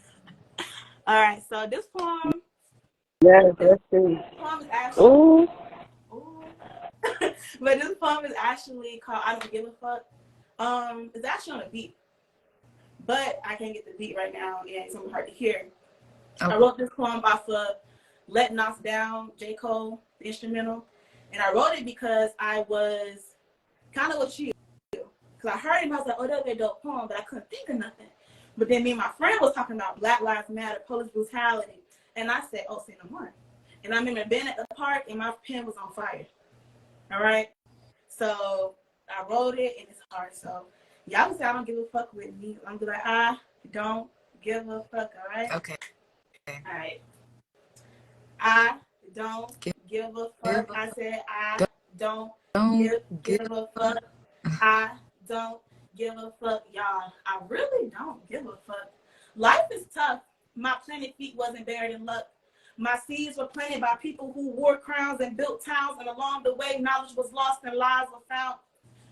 All right, so this poem. Yes, that's true. Poem is actually. Ooh. But this poem is actually called "I Don't Give a Fuck." It's actually on a beat, but I can't get the beat right now, and it's something hard to hear. Okay. I wrote this poem off of "Let Knots Down," J. Cole, the instrumental. And I wrote it because I was kind of with you. Because I heard it and I was like, oh, that'd be a dope poem, but I couldn't think of nothing. But then me and my friend was talking about Black Lives Matter, police brutality. And I said, oh, say no more. And I remember being at the park and my pen was on fire. All right? So I wrote it and it's hard. So y'all can say I don't give a fuck with me. I'm going to be like, I don't give a fuck. All right? Okay. All right. I don't give a fuck. I said I don't give a fuck. I don't give a fuck, y'all. I really don't give a fuck. Life is tough, My planted feet wasn't buried in luck. My seeds were planted by people who wore crowns and built towns, and along the way, knowledge was lost and lives were found.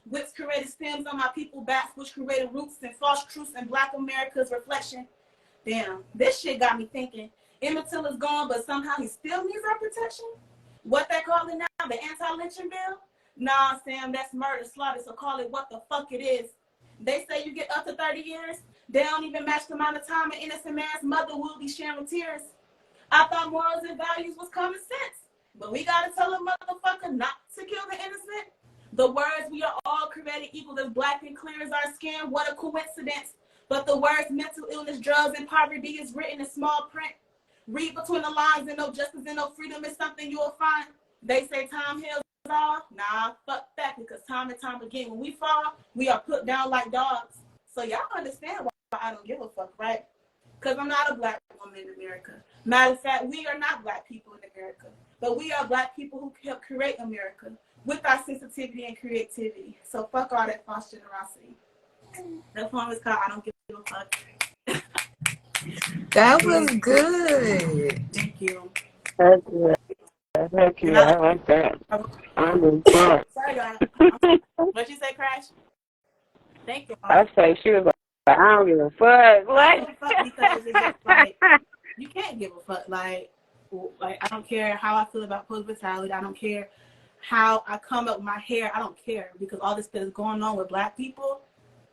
Whips created stems on my people backs, which created roots and false truths in Black America's reflection. Damn, this shit got me thinking. Emmett Till is gone, but somehow he still needs our protection? What they call it now, the anti-lynching bill? Nah, Sam, that's murder, slaughter, so call it what the fuck it is. They say you get up to 30 years. They don't even match the amount of time an innocent man's mother will be sharing tears. I thought morals and values was common sense, but we gotta tell a motherfucker not to kill the innocent. The words we are all created equal, as black and clear as our skin, what a coincidence. But the words mental illness, drugs, and poverty is written in small print. Read between the lines, and no justice and no freedom is something you will find. They say time heals all. Nah, fuck that, because time and time again, when we fall, we are put down like dogs. So y'all understand why I don't give a fuck, right? Because I'm not a Black woman in America. Matter of fact, we are not Black people in America, but we are Black people who help create America with our sensitivity and creativity. So fuck all that false generosity. That poem is called I Don't Give a Fuck. That was good. Thank you. Heck yeah. Heck yeah. I like that. I'm in front. Sorry, guys. What'd you say, Crash? Thank you. I say she was like, I don't give a fuck. What? Because it's just like, you can't give a fuck. Like I don't care how I feel about police brutality. I don't care how I come up with my hair. I don't care, because all this stuff is going on with Black people.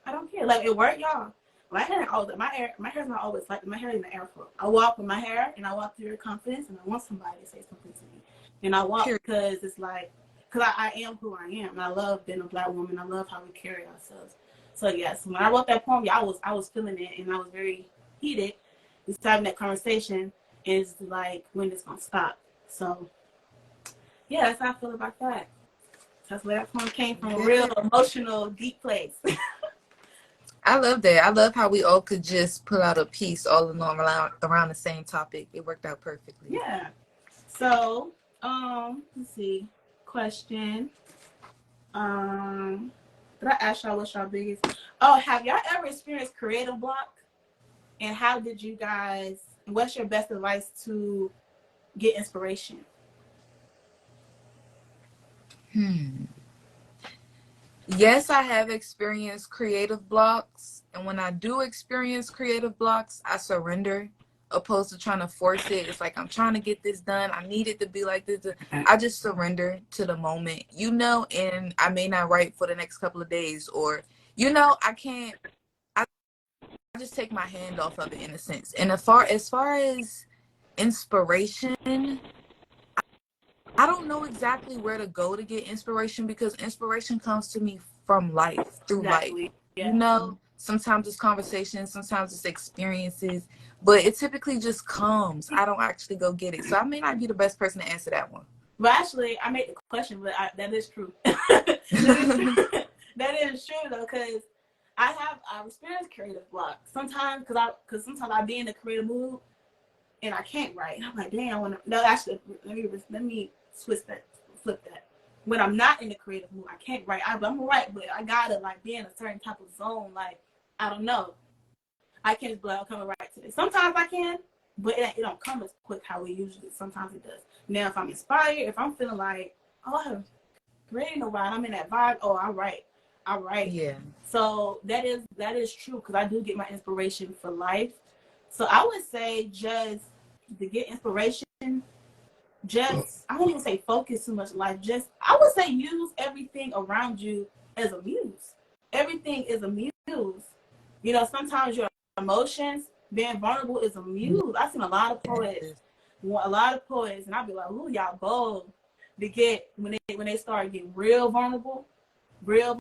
I don't care. Like, it worked, y'all. My hair's not always like my hair in the air for. I walk with my hair, and I walk through your confidence, and I want somebody to say something to me. And I walk because it's like, because I am who I am, and I love being a Black woman. I love how we carry ourselves. So yes, when I wrote that poem, yeah, I was feeling it, and I was very heated. Just having that conversation is like, when it's gonna stop. So yeah, that's how I feel about that. That's where that poem came from, a real emotional, deep place. I love that. I love how we all could just put out a piece all along around the same topic. It worked out perfectly. Yeah. So, let's see. Question. Did I ask y'all what's y'all biggest? Oh, have y'all ever experienced creative block? And how did you guys? What's your best advice to get inspiration? Yes, I have experienced creative blocks. And when I do experience creative blocks, I surrender, opposed to trying to force it. It's like, I'm trying to get this done. I need it to be like this. I just surrender to the moment, and I may not write for the next couple of days, or, I can't, I just take my hand off of it, in a sense. And as far as inspiration, I don't know exactly where to go to get inspiration, because inspiration comes to me from life, through life. Yeah. Sometimes it's conversations, sometimes it's experiences, but it typically just comes. I don't actually go get it. So I may not be the best person to answer that one. Well, actually, I made the question, but that is true. That is true, though, because I've experienced creative block sometimes, because sometimes I be in the creative mood and I can't write. And I'm like, dang, I want to. No, actually, let me flip that. When I'm not in the creative mood, I can't write. I'm gonna write, but I gotta be in a certain type of zone. Like, I don't know. I can't just I'll come and write today. Sometimes I can, but it don't come as quick how we usually. Sometimes it does. Now, if I'm inspired, if I'm feeling like, oh, I'm ready to write, I'm in that vibe. Oh, I write. Yeah. So that is true, because I do get my inspiration for life. So I would say, just to get inspiration, I won't even say focus too much. I would say use everything around you as a muse. Everything is a muse. Sometimes your emotions, being vulnerable is a muse. I've seen a lot of poets, and I'll be like, ooh, y'all bold to get when they start getting real vulnerable, real.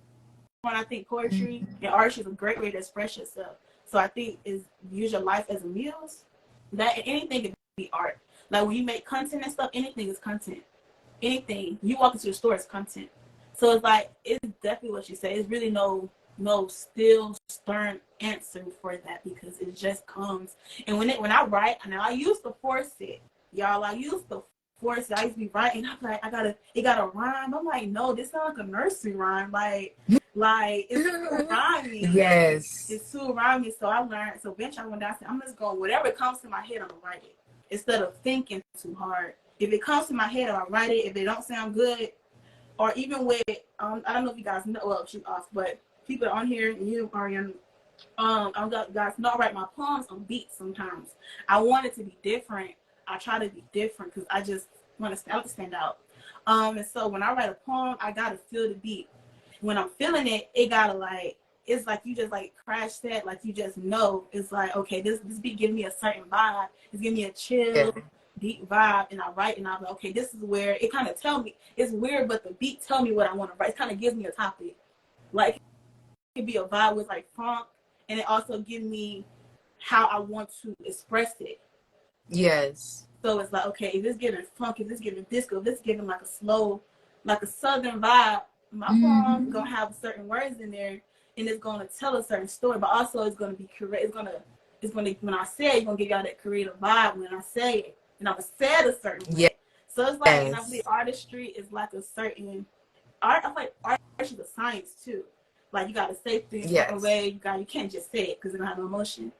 And I think poetry and art is a great way to express yourself. So I think is use your life as a muse. That anything can be art. Like, when you make content and stuff, anything is content. Anything. You walk into the store, it's content. So it's like, it's definitely what you say. It's really no still stern answer for that, because it just comes. And when I write, now I used to force it. Y'all, I used to force it. I used to be writing. I'm like, it got a rhyme. I'm like, no, this sounds like a nursery rhyme. Like it's too rhyming. Yes. It's too rhyming. So I learned. So eventually I went down. I said, I'm just going, whatever comes to my head, I'm gonna write it instead of thinking too hard. If it comes to my head, I'll write it. If it don't sound good, or even with I don't know if you guys know, well, she's off, but people on here, and you, Ariana, I got guys know I write my poems on beats sometimes. I want it to be different. I try to be different because I just want to stand out. And so when I write a poem, I gotta feel the beat. When I'm feeling it, it gotta like, it's like you just like crash that, like you just know. It's like, okay, this beat giving me a certain vibe. It's giving me a chill, deep vibe, and I write, and I'm like, okay, this is where it kind of tell me. It's weird, but the beat tell me what I want to write. It kind of gives me a topic. Like it could be a vibe with like funk, and it also gives me how I want to express it. Yes. So it's like, okay, if it's giving funk, if it's giving disco, if it's giving like a slow, like a southern vibe, my poem gonna have certain words in there, and it's gonna tell a certain story, but also it's gonna be correct. It's gonna when I say it, it's gonna give y'all that creative vibe when I say it, and I'm gonna say it a certain way. So it's like, and I believe artistry is like a certain art. I feel like art is a science too. Like you gotta say things a certain way. You can't just say it because it don't have no emotion.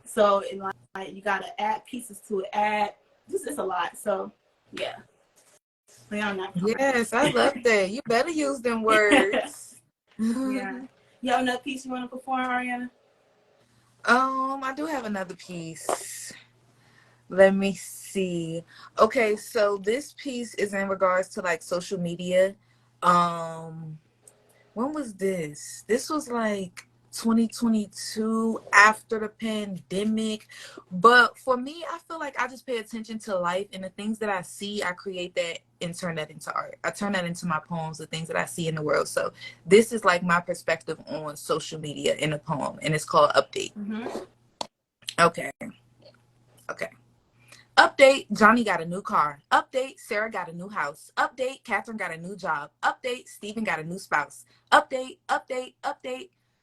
So it like you gotta add pieces to it. It's a lot. So yeah. Yes, I love that. You better use them words. Yeah. You have another piece you want to perform, Ariana? I do have another piece. Let me see. Okay, so this piece is in regards to like social media. When was this? This was like 2022 after the pandemic. But for me, I feel like I just pay attention to life, and the things that I see, I create that and turn that into art. I turn that into my poems, the things that I see in the world. So this is like my perspective on social media in a poem, and it's called Update. Okay. Update, Johnny got a new car. Update, Sarah got a new house. Update, Catherine got a new job. Update, Stephen got a new spouse. Update.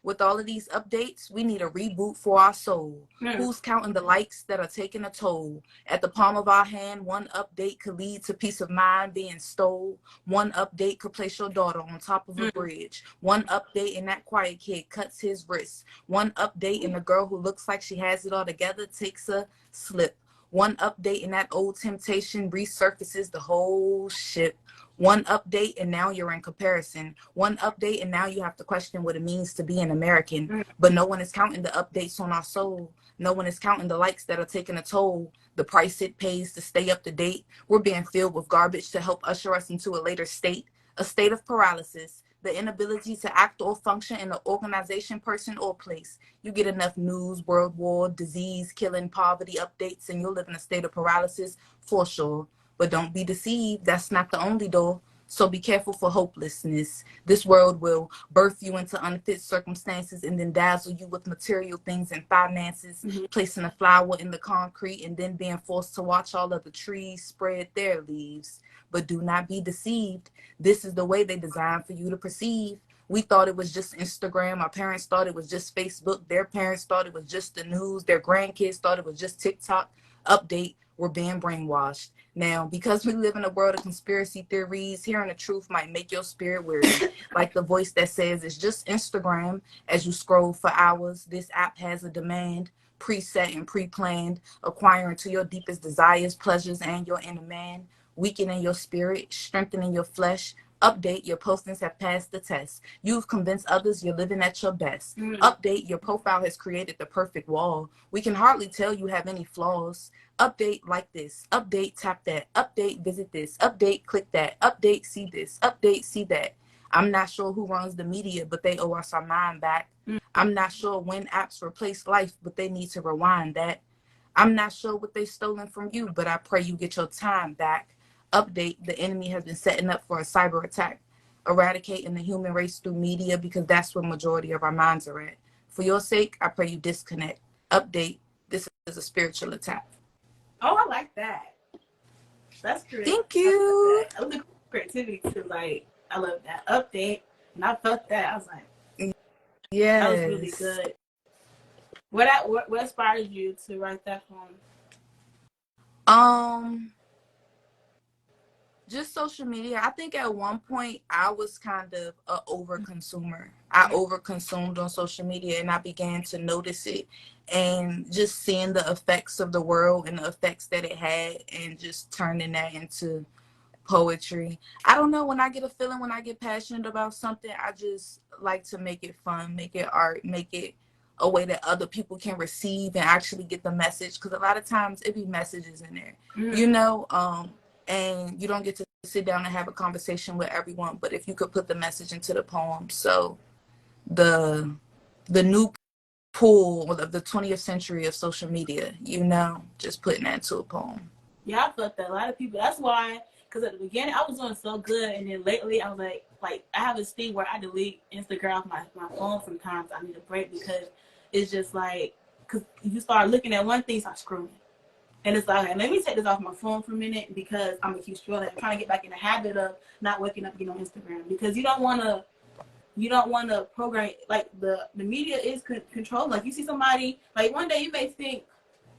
With all of these updates, we need a reboot for our soul. Who's counting the likes that are taking a toll? At the palm of our hand, one update could lead to peace of mind being stole. One update could place your daughter on top of a bridge. One update and that quiet kid cuts his wrist. One update and the girl who looks like she has it all together takes a slip. One update and that old temptation resurfaces the whole ship. One update and now you're in comparison. One update and now you have to question what it means to be an American. But no one is counting the updates on our soul. No one is counting the likes that are taking a toll. The price it pays to stay up to date. We're being filled with garbage to help usher us into a later state. A state of paralysis. The inability to act or function in an organization, person, or place. You get enough news, world war, disease, killing, poverty updates, and you'll live in a state of paralysis for sure. But don't be deceived. That's not the only door. So be careful for hopelessness. This world will birth you into unfit circumstances and then dazzle you with material things and finances, placing a flower in the concrete and then being forced to watch all of the trees spread their leaves. But do not be deceived. This is the way they designed for you to perceive. We thought it was just Instagram. Our parents thought it was just Facebook. Their parents thought it was just the news. Their grandkids thought it was just TikTok. Update, we're being brainwashed. Now, because we live in a world of conspiracy theories, hearing the truth might make your spirit weary. Like the voice that says it's just Instagram. As you scroll for hours, this app has a demand, preset and pre-planned, acquiring to your deepest desires, pleasures, and your inner man. Weakening your spirit, strengthening your flesh. Update, your postings have passed the test. You've convinced others you're living at your best. Update, your profile has created the perfect wall. We can hardly tell you have any flaws. Update, like this. Update, tap that. Update, visit this. Update, click that. Update, see this. Update, see that. I'm not sure who runs the media, but they owe us our mind back. I'm not sure when apps replace life, but they need to rewind that. I'm not sure what they've stolen from you, but I pray you get your time back. Update, the enemy has been setting up for a cyber attack, eradicating the human race through media because that's where majority of our minds are at. For your sake, I pray you disconnect. Update, this is a spiritual attack. Oh, I like that. That's great. Thank you. I love the creativity too. Like, I love that. Update. And I felt that. I was like, yes. That was really good. What inspired you to write that poem? just social media. I think at one point I was kind of an over consumer. I over consumed on social media, and I began to notice it, and just seeing the effects of the world and the effects that it had, and just turning that into poetry. I don't know, when I get a feeling, when I get passionate about something, I just like to make it fun, make it art, make it a way that other people can receive and actually get the message, because a lot of times it be messages in there, you know, and you don't get to sit down and have a conversation with everyone, but if you could put the message into the poem. So the new pool of the 20th century of social media, you know, just putting that into a poem. Yeah, I felt that. A lot of people, that's why, because at the beginning I was doing so good, and then lately I was like I have this thing where I delete Instagram off my phone sometimes. I need a break, because it's just like, because you start looking at one thing, start scrolling. And it's like, let me take this off my phone for a minute, because I'm going to keep scrolling. I'm trying to get back in the habit of not waking up, getting on Instagram, because you don't want to program, like the media is controlled. Like you see somebody, like one day you may think,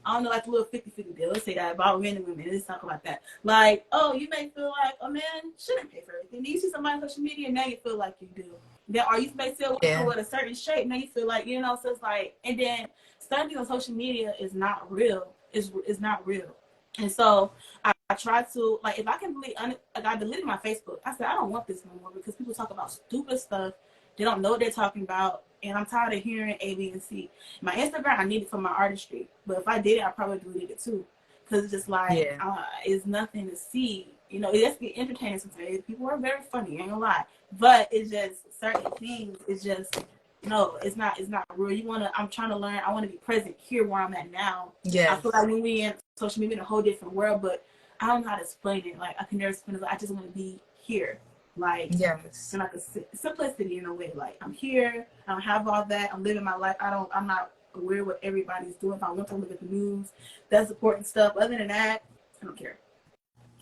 I don't know, like a little 50-50 deal. Let's say that about men and women. Let's talk about that. Like, oh, you may feel like a man shouldn't pay for everything. Then you see somebody on social media, now you feel like you do. Then, or you may feel with a certain shape, now you feel like, you know, so it's like, and then studying on social media is not real. Is not real. And so I try to, like, if I can delete, like I deleted my Facebook. I said, I don't want this no more, because people talk about stupid stuff. They don't know what they're talking about. And I'm tired of hearing A, B, and C. My Instagram, I need it for my artistry. But if I did it, I probably deleted it too. Because it's just like, it's nothing to see. You know, it just get entertaining sometimes. People are very funny, ain't gonna lie. But it's just certain things, it's just, no, it's not real. I'm trying to learn. I want to be present here where I'm at now. I feel like when we in social media, in a whole different world, but I don't know how to explain it. Like, I can never explain it. Like, I just want to be here. Like, and like a simplicity in a way. Like, I'm here. I don't have all that. I'm living my life. I'm not aware of what everybody's doing. If I want to look at the news, that's important stuff. Other than that, I don't care.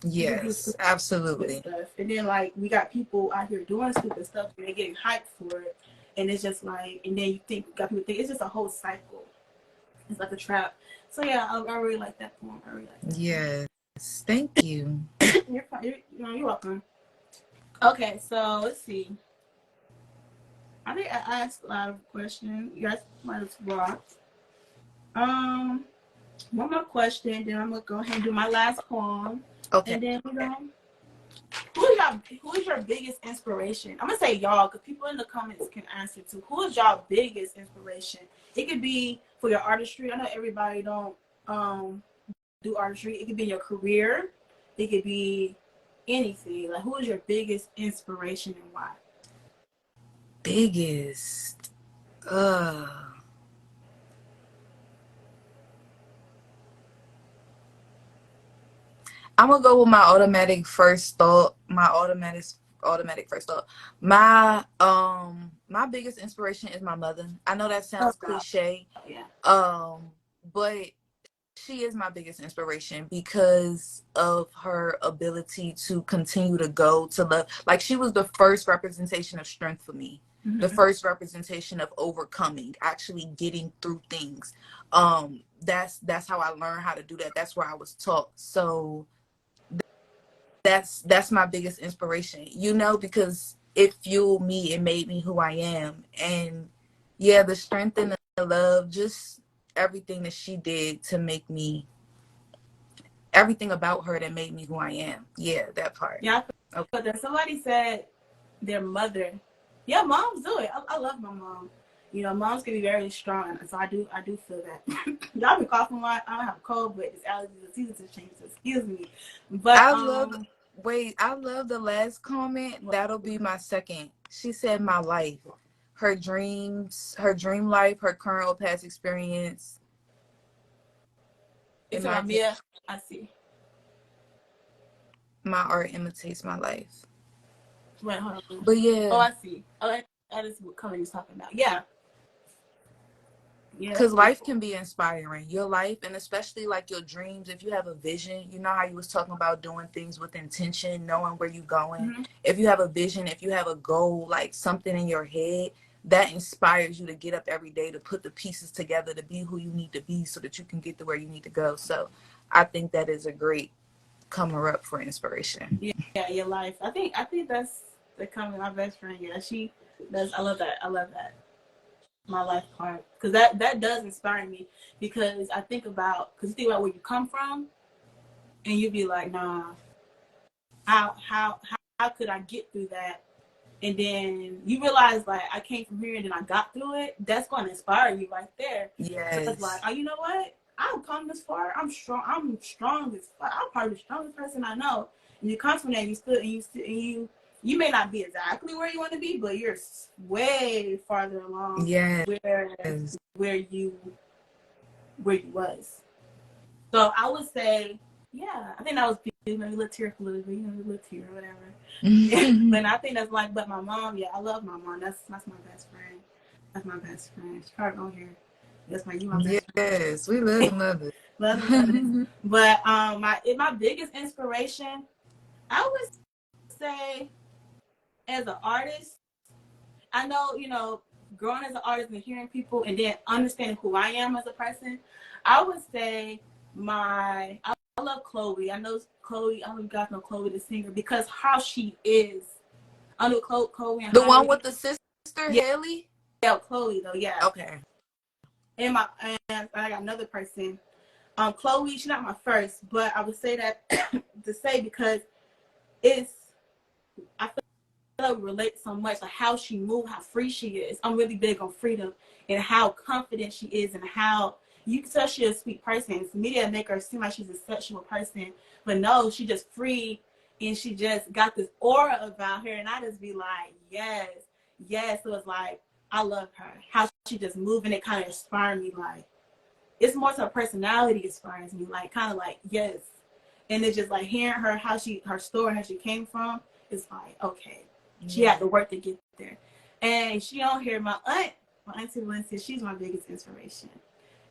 Yes, absolutely. Stuff. And then, like, we got people out here doing stupid stuff, and they're getting hyped for it. And it's just like, and then you got people think it's just a whole cycle. It's like a trap. So yeah, I really like that poem. I really like that. Yes, thank you. You're fine. You're welcome. Okay, so let's see. I think I asked a lot of questions. You guys might as well. One more question, then I'm gonna go ahead and do my last poem. Okay. And then we're going. Who is your biggest inspiration? I'm gonna say y'all, because people in the comments can answer too. Who is y'all biggest inspiration? It could be for your artistry. I know everybody don't do artistry. It could be your career. It could be anything. Like, who is your biggest inspiration and why? Biggest. I'm gonna go with my automatic first thought. My biggest inspiration is my mother. I know that sounds cliche. Yeah. But she is my biggest inspiration because of her ability to continue to go to love. Like, she was the first representation of strength for me. Mm-hmm. The first representation of overcoming, actually getting through things. That's how I learned how to do that. That's where I was taught. So that's my biggest inspiration, you know, because it fueled me. It made me who I am. And yeah, the strength and the love, just everything that she did to make me, everything about her that made me who I am. Yeah, that part. Yeah. Okay. But then somebody said their mother. Yeah, moms do it. I love my mom. You know, moms can be very strong, so I do feel that. Y'all been coughing a lot. I don't have a cold, but it's allergies. The seasons have changed, so excuse me. But I love the last comment. That'll be my second. She said my life, her dreams, her dream life, her current or past experience. It's about Mia. I see. My art imitates my life. Wait, hold on. But yeah. Oh, I see. Oh, that is what color you're talking about. Yeah. Because life can be inspiring. Your life, and especially like your dreams, if you have a vision, you know how you was talking about doing things with intention, knowing where you're going. Mm-hmm. If you have a vision, if you have a goal, like something in your head, that inspires you to get up every day, to put the pieces together, to be who you need to be so that you can get to where you need to go. So I think that is a great coming up for inspiration? Yeah, your life. I think that's the coming. My best friend. Yeah, she does. I love that. My life part, because that does inspire me, because I think about, because you think about where you come from, and you be like, nah, how could I get through that? And then you realize, like, I came from here and then I got through it. That's going to inspire you right there. Yes. So it's like, oh, you know what? I've come this far. I'm strong. I'm strong as fuck. I'm probably the strongest person I know. And you come from that, you may not be exactly where you want to be, but you're way farther along. Yes. Where you was. So I would say, yeah, I think that was maybe a little tearful, a little tear or whatever. Yeah, but I think that's like, but my mom, yeah, I love my mom. That's my best friend. That's my best friend. She's probably on here. That's my best friend. Yes, we love and love it. love it. But my biggest inspiration, I would say, as an artist, I know, growing as an artist and hearing people and then understanding who I am as a person, I would say I love Chloe. I know Chloe, I don't know if you guys know Chloe the singer, because how she is. I know Chloe and the Heidi. one with the sister, Haley? Yeah, Chloe though, yeah. Okay. And I got another person. Chloe, she's not my first, but I would say that to say, because I feel like we relate so much, like how she moves, how free she is. I'm really big on freedom and how confident she is, and how you can tell she's a sweet person. Media make her seem like she's a sexual person, but no, she's just free, and she just got this aura about her, and I just be like, yes. So it's like, I love her. How she just move, and it kind of inspires me. Like, it's more so her personality inspires me. Like, kind of like, yes. And it's just like hearing her, her story, how she came from, it's like, okay. She had to work to get there. And she don't hear my auntie Valencia, she's my biggest inspiration.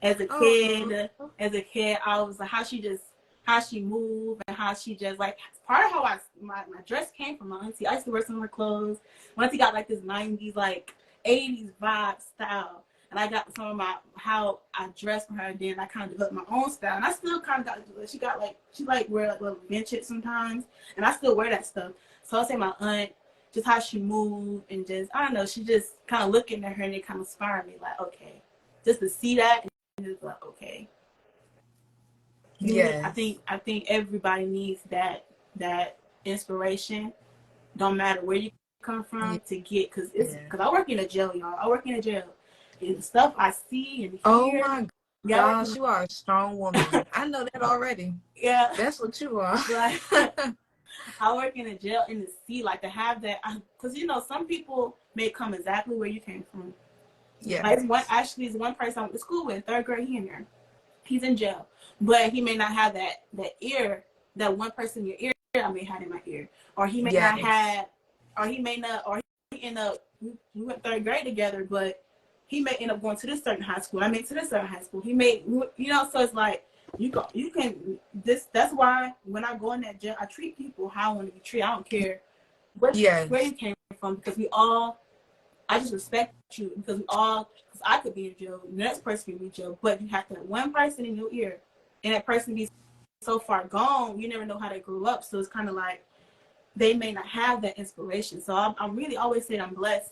As a kid, I was like, how she moved, and how she just, like, part of how my dress came from my auntie. I used to wear some of her clothes. My auntie got like this 90s, like 80s vibe style. And I got some of how I dressed for her, and then I kind of developed my own style. And I still kind of got to do it. She wear like little vintage sometimes, and I still wear that stuff. So I'll say my aunt, just how she moved, and just, I don't know, she just kind of looking at her, and it kind of inspired me, like, okay, just to see that, and just like, okay. Yeah. I think everybody needs that inspiration. Don't matter where you come from to get, because I work in a jail, y'all. I work in a jail, and the stuff I see and hear. Oh my gosh, you are a strong woman. I know that already. Yeah, that's what you are. Like, I work in a jail, and to see, like, to have that, because some people may come exactly where you came from. Yeah. Like, it's one person I went to school with, 3rd grade. He in there. He's in jail, but he may not have that ear, that one person in your ear I may have in my ear, or he may not have, or he end up, we went 3rd grade together, but he may end up going to this certain high school. I mean, to this certain high school. He may, so it's like, that's why when I go in that jail, I treat people how I want to be treated. I don't care where you came from, because I just respect you, because I could be in jail, the next person can be in jail, but you have to have one person in your ear, and that person be so far gone, you never know how they grew up. So it's kind of like, they may not have that inspiration. So I'm really always saying I'm blessed,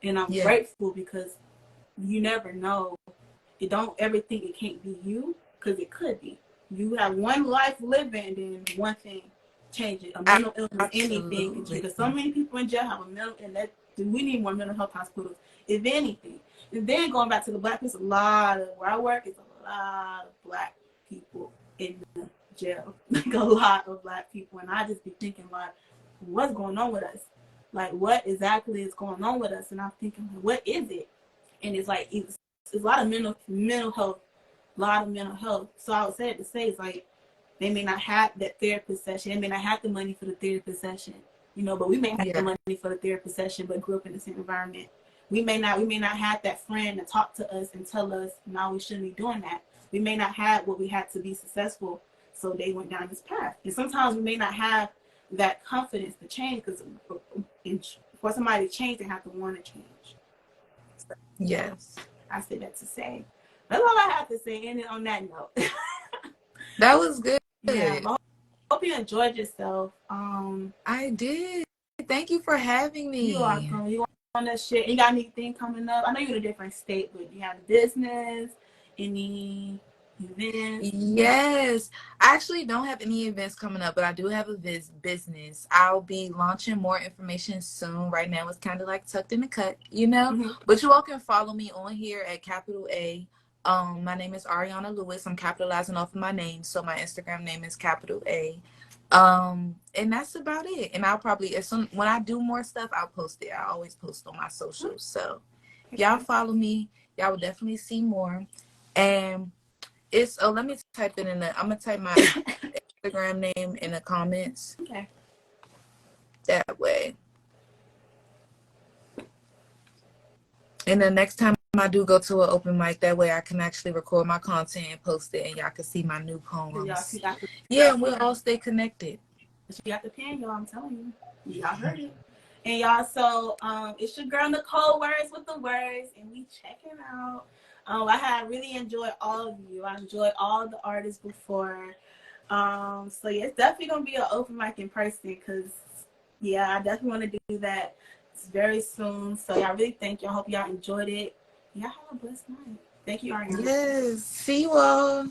and I'm grateful, because you never know. You don't ever think it can't be you, because it could be. You have one life living, and then one thing changes. A mental illness, anything. Because so many people in jail have a mental, and that we need more mental health hospitals, if anything. And then going back to the black people, where I work, is a lot of black people in the jail. Like, a lot of black people. And I just be thinking, like, what's going on with us? Like, what exactly is going on with us? And I'm thinking, what is it? And it's like, it's a lot of mental health. So I would say it to say, it's like, they may not have that therapist session. They may not have the money for the therapist session, but we may have the money for the therapist session, but grew up in the same environment. We may not have that friend to talk to us and tell us, no, we shouldn't be doing that. We may not have what we had to be successful, so they went down this path. And sometimes we may not have that confidence to change, because for somebody to change, they have to want to change. So, yes. I said that to say. That's all I have to say. And on that note. That was good. Yeah, my hope you enjoyed yourself. I did. Thank you for having me. You're welcome. You on that shit? You got anything coming up? I know you're in a different state, but you have business, any events? Yes. I actually don't have any events coming up, but I do have a business. I'll be launching more information soon. Right now it's kind of like tucked in the cut, you know? Mm-hmm. But you all can follow me on here at capital A. My name is Ariana Lewis. I'm capitalizing off of my name, so my Instagram name is capital A. And that's about it. And I'll probably when I do more stuff, I'll post it. I always post on my socials. So y'all follow me. Y'all will definitely see more. And it's let me type it in I'm gonna type my Instagram name in the comments. Okay. That way. And the next time I do go to an open mic, that way I can actually record my content and post it, and y'all can see my new poems. Yeah, we'll all stay connected. You got the pen, y'all. I'm telling you. Y'all heard it. And y'all, so it's your girl Nicole Wordz with the words, and we checking out. I had really enjoyed all of you. I enjoyed all the artists before. So yeah, it's definitely gonna be an open mic in person because yeah, I definitely want to do that very soon. So y'all really thank you. I hope y'all enjoyed it. Y'all have a blessed night. Thank you, Ariana. Yes. See you all.